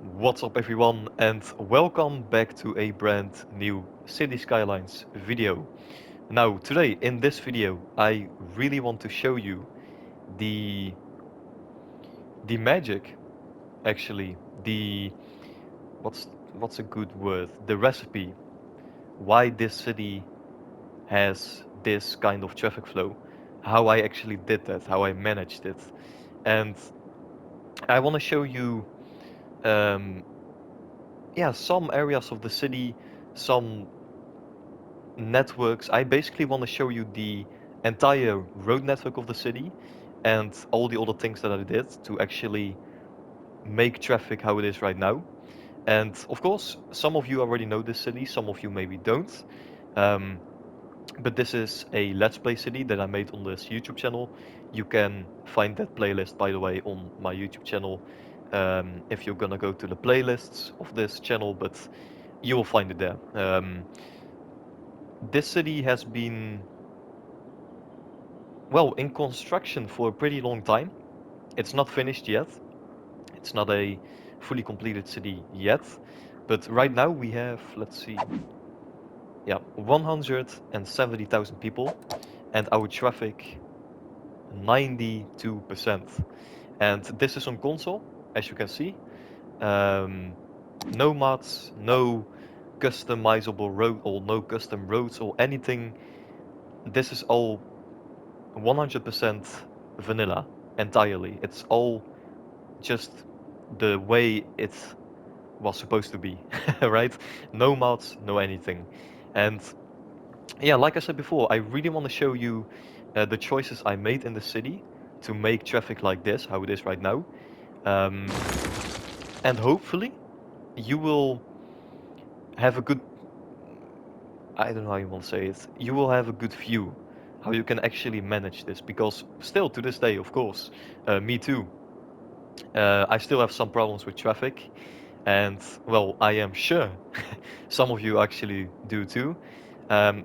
What's up everyone and welcome back to a brand new City Skylines video. Now today in this video I really want to show you the magic, actually, the what's a good word, the recipe, why this city has this kind of traffic flow, how I actually did that, how I managed it. And I want to show you um, yeah, some areas of the city, some networks. I basically want to show you the entire road network of the city and all the other things that I did to actually make traffic how it is right now. And of course, some of you already know this city, some of you maybe don't. Um, but this is a Let's Play city that I made on this YouTube channel. You can find that playlist, by the way, on my YouTube channel if you're gonna go to the playlists of this channel, but you will find it there. This city has been, well, in construction for a pretty long time. It's not finished yet. It's not a fully completed city yet. But right now we have, let's see, yeah, 170,000 people and our traffic 92%. And this is on console, as you can see. No mods, no customizable road or no custom roads or anything. This is all 100% vanilla entirely. It's all just the way it was supposed to be, right? No mods, no anything. And yeah, like I said before, I really want to show you the choices I made in the city to make traffic like this, how it is right now. Um, and hopefully you will have a good, I don't know how you want to say it, you will have a good view how you can actually manage this, because still to this day, of course, me too, I still have some problems with traffic, and well, I am sure some of you actually do too.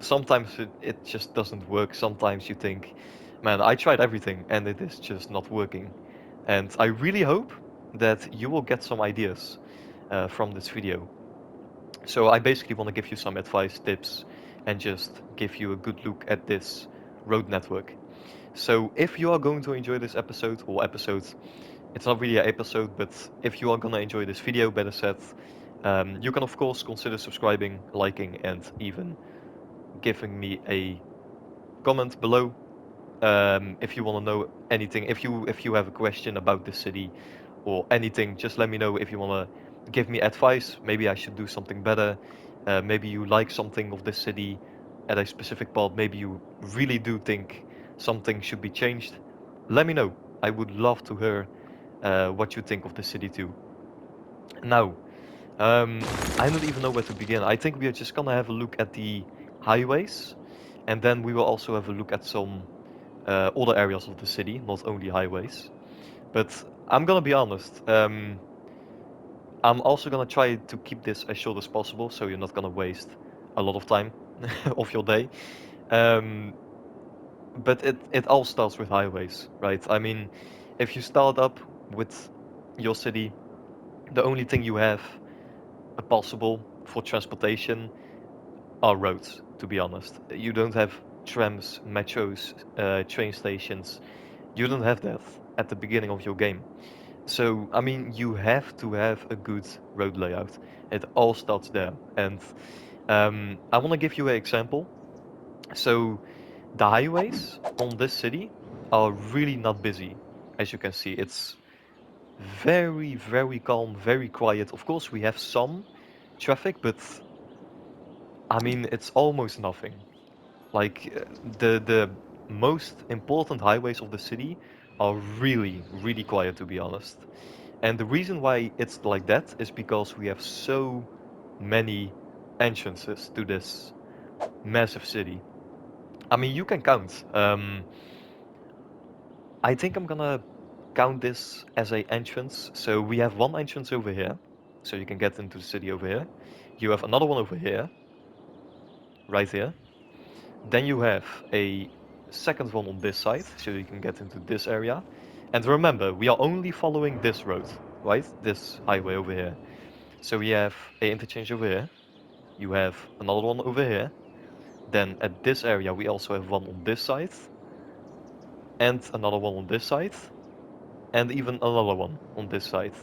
Sometimes it just doesn't work. Sometimes you think, man, I tried everything and it is just not working. And I really hope that you will get some ideas from this video. So I basically want to give you some advice, tips, and just give you a good look at this road network. So if you are going to enjoy this episode, or episode, it's not really an episode, but if you are gonna enjoy this video, better said, you can of course consider subscribing, liking, and even giving me a comment below. If you want to know anything, if you have a question about the city or anything, just let me know. If you want to give me advice, maybe I should do something better. Maybe you like something of this city at a specific part. Maybe you really do think something should be changed. Let me know. I would love to hear what you think of the city too. Now, I don't even know where to begin. I think we are just gonna have a look at the highways, and then we will also have a look at some other areas of the city, not only highways. But I'm gonna be honest. I'm also gonna try to keep this as short as possible, so you're not gonna waste a lot of time of your day. Um, but it all starts with highways, right? I mean, if you start up with your city, the only thing you have possible for transportation are roads, to be honest. You don't have trams, metros, train stations. You don't have that at the beginning of your game. So, I mean, you have to have a good road layout. It all starts there. And I want to give you an example. So, the highways on this city are really not busy. As you can see, it's very, very calm, very quiet. Of course, we have some traffic, but I mean, it's almost nothing. Like the most important highways of the city are really, really quiet, to be honest. And the reason why it's like that is because we have so many entrances to this massive city. I mean, you can count. I think I'm gonna count this as a entrance. So we have one entrance over here, so you can get into the city over here. You have another one over here, right here. Then you have a second one on this side, so you can get into this area. And remember, we are only following this road. right? This highway over here. So we have a interchange over here. You have another one over here. Then at this area we also have one on this side, and another one on this side, and even another one on this side.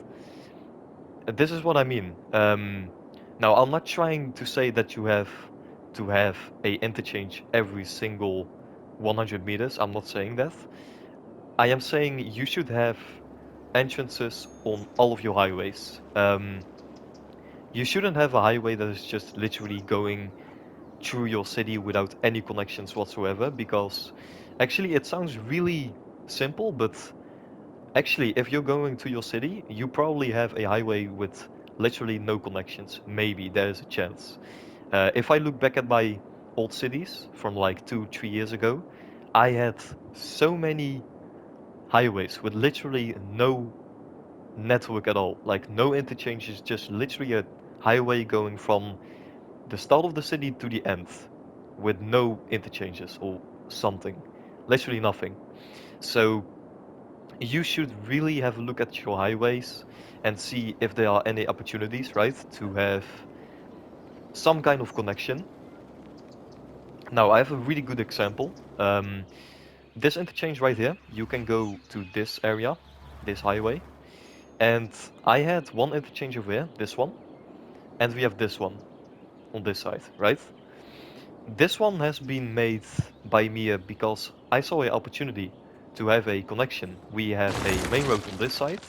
This is what I mean. Now I'm not trying to say that you have to have a interchange every single 100 meters. I'm not saying that. I am saying you should have entrances on all of your highways. You shouldn't have a highway that is just literally going through your city without any connections whatsoever, because actually it sounds really simple, but actually if you're going to your city, you probably have a highway with literally no connections. Maybe there's a chance. If I look back at my old cities from like 2, 3 years ago, I had so many highways with literally no network at all, like no interchanges, just literally a highway going from the start of the city to the end with no interchanges or something, literally nothing. So you should really have a look at your highways and see if there are any opportunities, right, to have some kind of connection. Now I have a really good example. This interchange right here, you can go to this area, this highway, and I had one interchange over here, this one, and we have this one on this side, right? This one has been made by me because I saw an opportunity to have a connection. We have a main road on this side,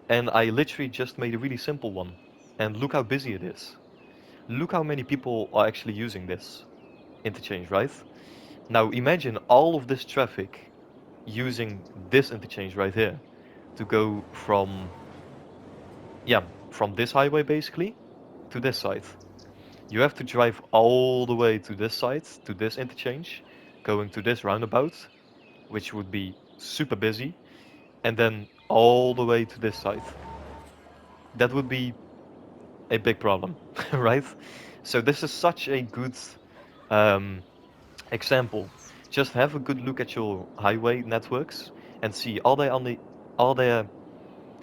and I literally just made a really simple one. And look how busy it is. Look how many people are actually using this interchange, right? Now imagine all of this traffic using this interchange right here to go from, yeah, from this highway basically to this side. You have to drive all the way to this side, to this interchange, going to this roundabout, which would be super busy, and then all the way to this side. That would be a big problem, right? So this is such a good um, example. Just have a good look at your highway networks and see are there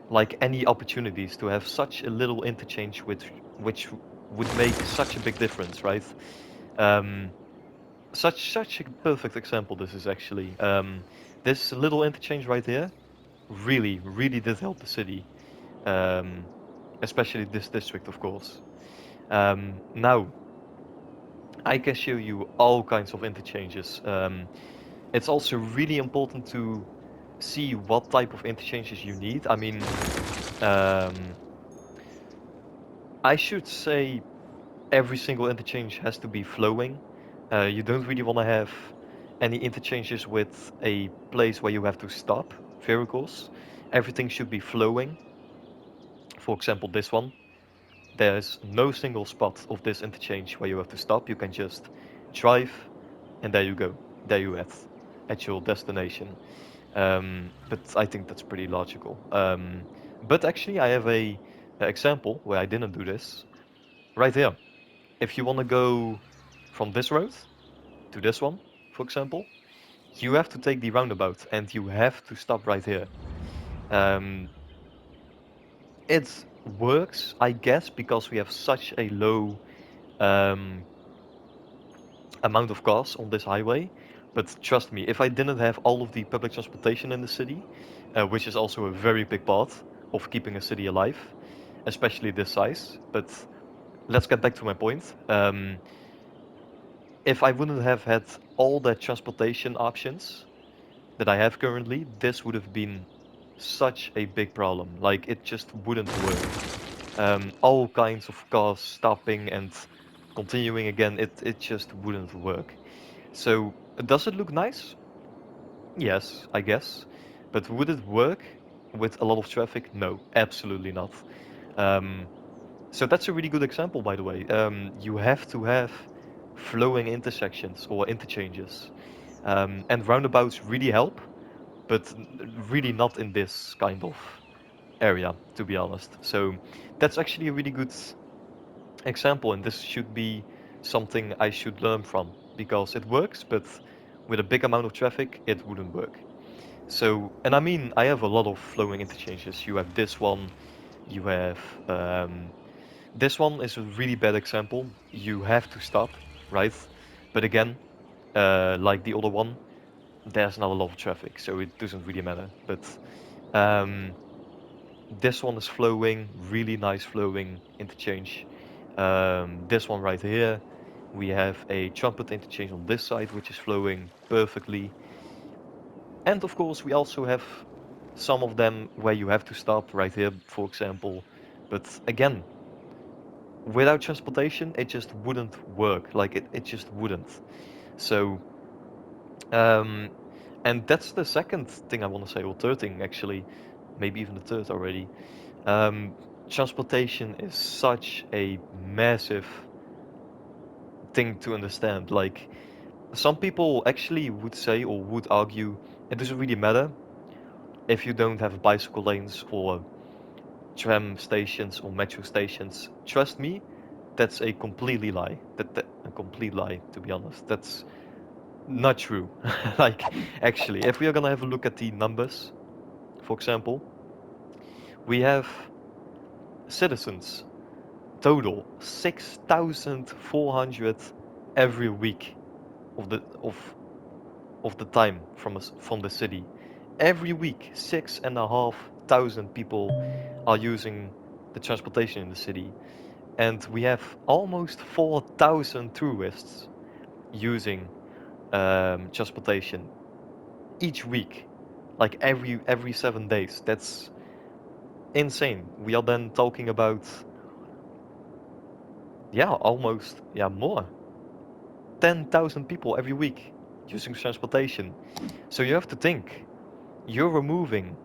like any opportunities to have such a little interchange which would make such a big difference, right? Um, such a perfect example this is actually. This little interchange right here really did help the city, um, especially this district, of course. Now, I can show you all kinds of interchanges. It's also really important to see what type of interchanges you need. I mean, um, I should say every single interchange has to be flowing. You don't really want to have any interchanges with a place where you have to stop vehicles. Everything should be flowing. For example, this one. There's no single spot of this interchange where you have to stop. You can just drive, and there you go. There you at your destination. But I think that's pretty logical. But actually, I have a example where I didn't do this right here. If you want to go from this road to this one, for example, you have to take the roundabout and you have to stop right here. Um, it works, I guess, because we have such a low um, amount of cars on this highway. But trust me, if I didn't have all of the public transportation in the city, which is also a very big part of keeping a city alive, especially this size. But let's get back to my point. If I wouldn't have had all the transportation options that I have currently, this would have been such a big problem. Like, it just wouldn't work. All kinds of cars stopping and continuing again, it just wouldn't work. So, does it look nice? Yes, I guess. But would it work with a lot of traffic? No, absolutely not. Um, so that's a really good example, by the way. You have to have flowing intersections or interchanges. And roundabouts really help, but really not in this kind of area, to be honest. So that's actually a really good example, and this should be something I should learn from because it works, but with a big amount of traffic, it wouldn't work. So, and I mean, I have a lot of flowing interchanges. You have this one, You have this one is a really bad example. You have to stop, right? But again, like the other one, there's not a lot of traffic, so it doesn't really matter. But um, this one is flowing, really nice flowing interchange. This one right here, we have a trumpet interchange on this side, which is flowing perfectly. And of course, we also have some of them where you have to stop right here, for example. But again, without transportation, it just wouldn't work. Like it just wouldn't. So, um, and that's the second thing I want to say, or third thing actually, maybe even the third already. Um, Transportation is such a massive thing to understand. Like some people actually would say or would argue it doesn't really matter if you don't have bicycle lanes or tram stations or metro stations. Trust me, that's a completely lie. That a complete lie, to be honest. That's not true. Like, actually, if we are gonna have a look at the numbers, for example, we have citizens total 6,400 every week of the time from the city. Every week, 6,500 people are using the transportation in the city. And we have almost 4,000 tourists using transportation each week, like every 7 days. That's insane. We are then talking about almost more 10,000 people every week using transportation. So you have to think you're removing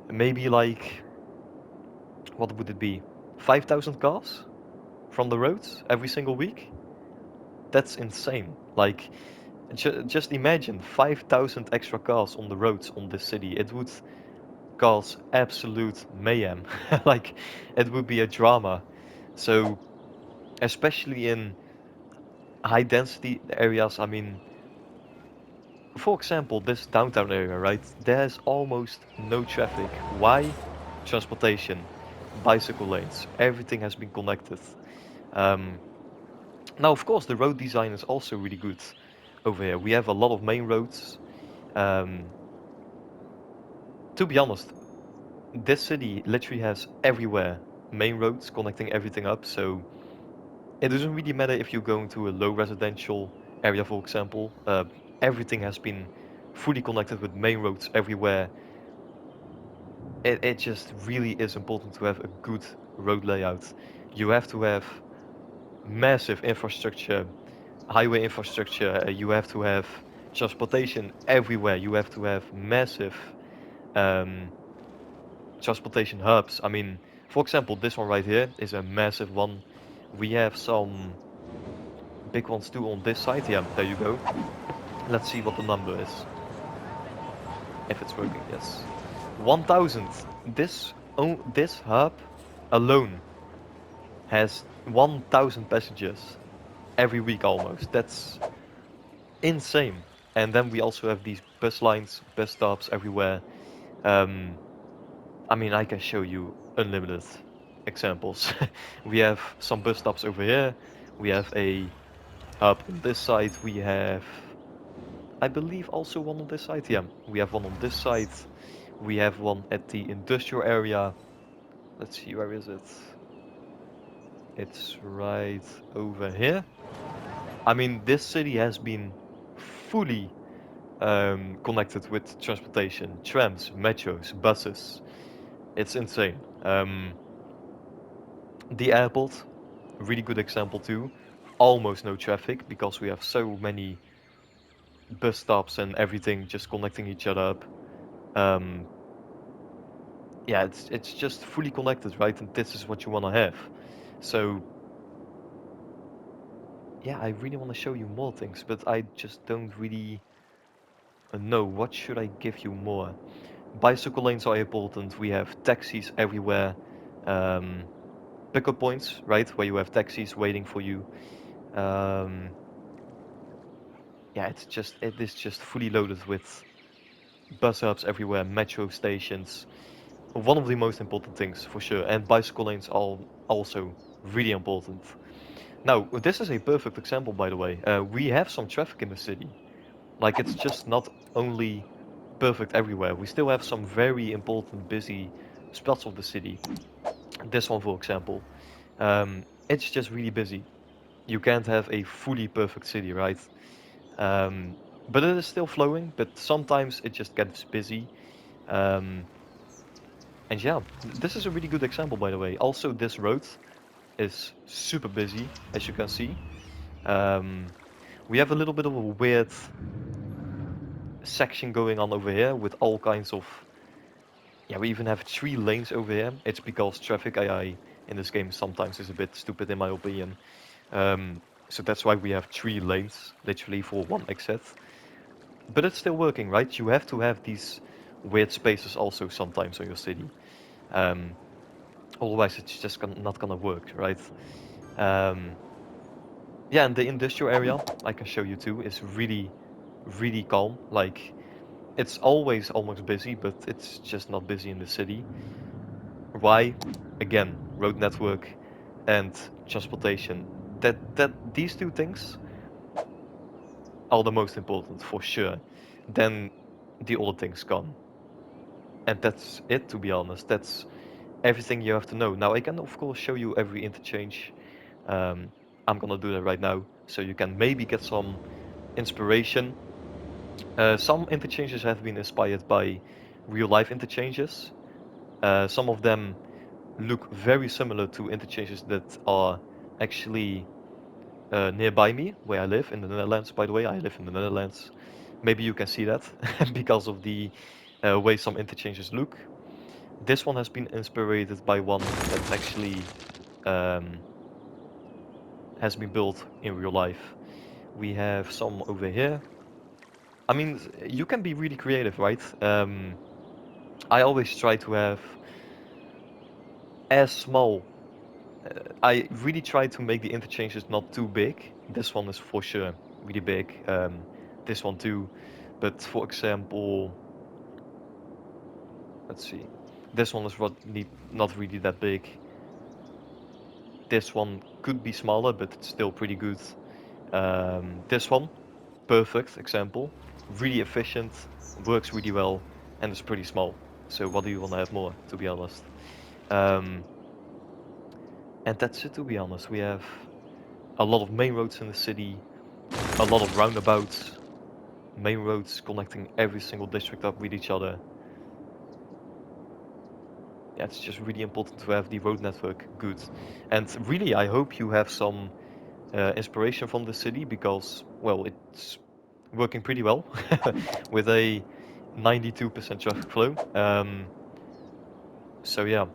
maybe like what would it be 5,000 cars from the roads every single week. That's insane. Like just imagine 5,000 extra cars on the roads on this city. It would cause absolute mayhem. Like it would be a drama. So especially in high density areas, I mean, for example, this downtown area, right? There's almost no traffic. Why? Transportation, bicycle lanes, everything has been connected. Um, Now, of course, the road design is also really good over here. We have a lot of main roads. Um, to be honest, this city literally has everywhere main roads connecting everything up, so it doesn't really matter if you're going to a low residential area, for example. Everything has been fully connected with main roads everywhere. It just really is important to have a good road layout. You have to have massive infrastructure, highway infrastructure. You have to have transportation everywhere. You have to have massive um, transportation hubs. I mean, for example, this one right here is a massive one. We have some big ones too on this side. Yeah, there you go. Let's see what the number is. If it's working, yes. 1,000. This hub alone has 1,000 passengers every week almost. That's insane. And then we also have these bus lines, bus stops everywhere. Um, I mean, I can show you unlimited examples. We have some bus stops over here. We have a hub on this side. We have, I believe, also one on this side. Yeah, we have one on this side. We have one at the industrial area. Let's see, where is it? It's right over here. I mean, this city has been fully connected with transportation, trams, metros, buses. It's insane. The airport, really good example too. Almost no traffic because we have so many bus stops and everything just connecting each other up. Um, yeah, it's just fully connected, right? And this is what you want to have. So yeah, I really want to show you more things, but I just don't really know what should I give you more. Bicycle lanes are important. We have taxis everywhere. Um, Pickup points, right, where you have taxis waiting for you. Um, yeah, it is just fully loaded with bus hubs everywhere, metro stations. one of the most important things for sure, and bicycle lanes are also really important. Now, this is a perfect example, by the way. We have some traffic in the city. Like, it's just not only perfect everywhere. We still have some very important, busy spots of the city. This one, for example. It's just really busy. You can't have a fully perfect city, right? Um, but it is still flowing, but sometimes it just gets busy. Um, and yeah, this is a really good example, by the way. Also, this road is super busy, as you can see. Um, we have a little bit of a weird section going on over here with all kinds of. Yeah, we even have 3 lanes over here. It's because traffic AI in this game sometimes is a bit stupid, in my opinion. So that's why we have 3 lanes, literally for one exit. But it's still working, right? You have to have these weird spaces also sometimes on your city. Um, Otherwise, it's just not gonna work, right? Um, yeah, and the industrial area, I can show you too, is really, really calm. Like, it's always almost busy, but it's just not busy in the city. Why? Again, road network and transportation. That these 2 things are the most important for sure. Then the other things come. And that's it, to be honest. That's everything you have to know. Now, I can, of course, show you every interchange. Um, I'm gonna do that right now, so you can maybe get some inspiration. Some interchanges have been inspired by real-life interchanges. Some of them look very similar to interchanges that are actually nearby me, where I live in the Netherlands. By the way, I live in the Netherlands. Maybe you can see that because of the way some interchanges look. This one has been inspired by one that actually um, has been built in real life. We have some over here. I mean, you can be really creative, right? I always try to have as small. I really try to make the interchanges not too big. This one is for sure really big. This one too. But for example, let's see. This one is not really that big. This one could be smaller, but it's still pretty good. This one, perfect example. Really efficient, works really well, and it's pretty small. So what do you want to have more, to be honest? Um, and that's it, to be honest. We have a lot of main roads in the city, a lot of roundabouts, main roads connecting every single district up with each other. Yeah, it's just really important to have the road network good. And really, I hope you have some inspiration from the city because, well, it's working pretty well with a 92% traffic flow. So yeah,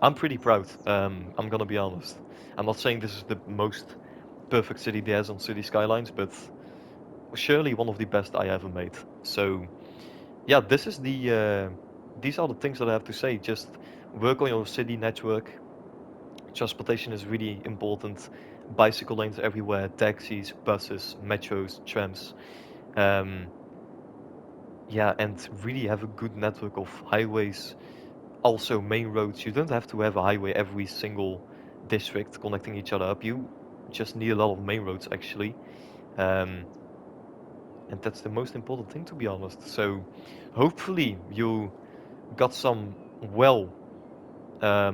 I'm pretty proud. I'm gonna be honest. I'm not saying this is the most perfect city there is on City Skylines, but surely one of the best I ever made. So yeah, these are the things that I have to say. Just work on your city network. Transportation is really important. Bicycle lanes everywhere, taxis, buses, metros, trams. Um, yeah, and really have a good network of highways, also main roads. You don't have to have a highway every single district connecting each other up. You just need a lot of main roads actually. Um, and that's the most important thing, to be honest. So hopefully you got some well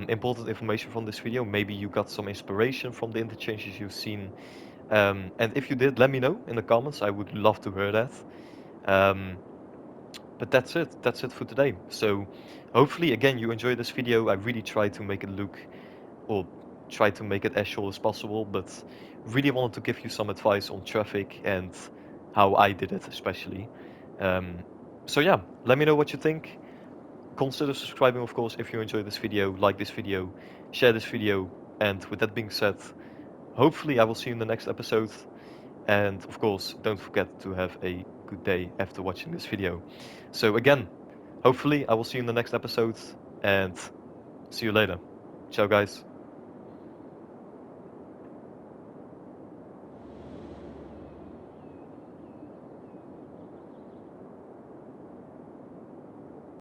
important information from this video. Maybe you got some inspiration from the interchanges you've seen. And if you did, let me know in the comments. I would love to hear that. Um, but that's it. That's it for today. So hopefully, again, you enjoyed this video. I really tried to make it look, or try to make it as short as possible, but really wanted to give you some advice on traffic and how I did it, especially. Um, so yeah, let me know what you think. Consider subscribing, of course, if you enjoyed this video, like this video, share this video, and with that being said, hopefully I will see you in the next episode. And of course, don't forget to have a good day after watching this video. So again, hopefully I will see you in the next episode, and see you later. Ciao, guys.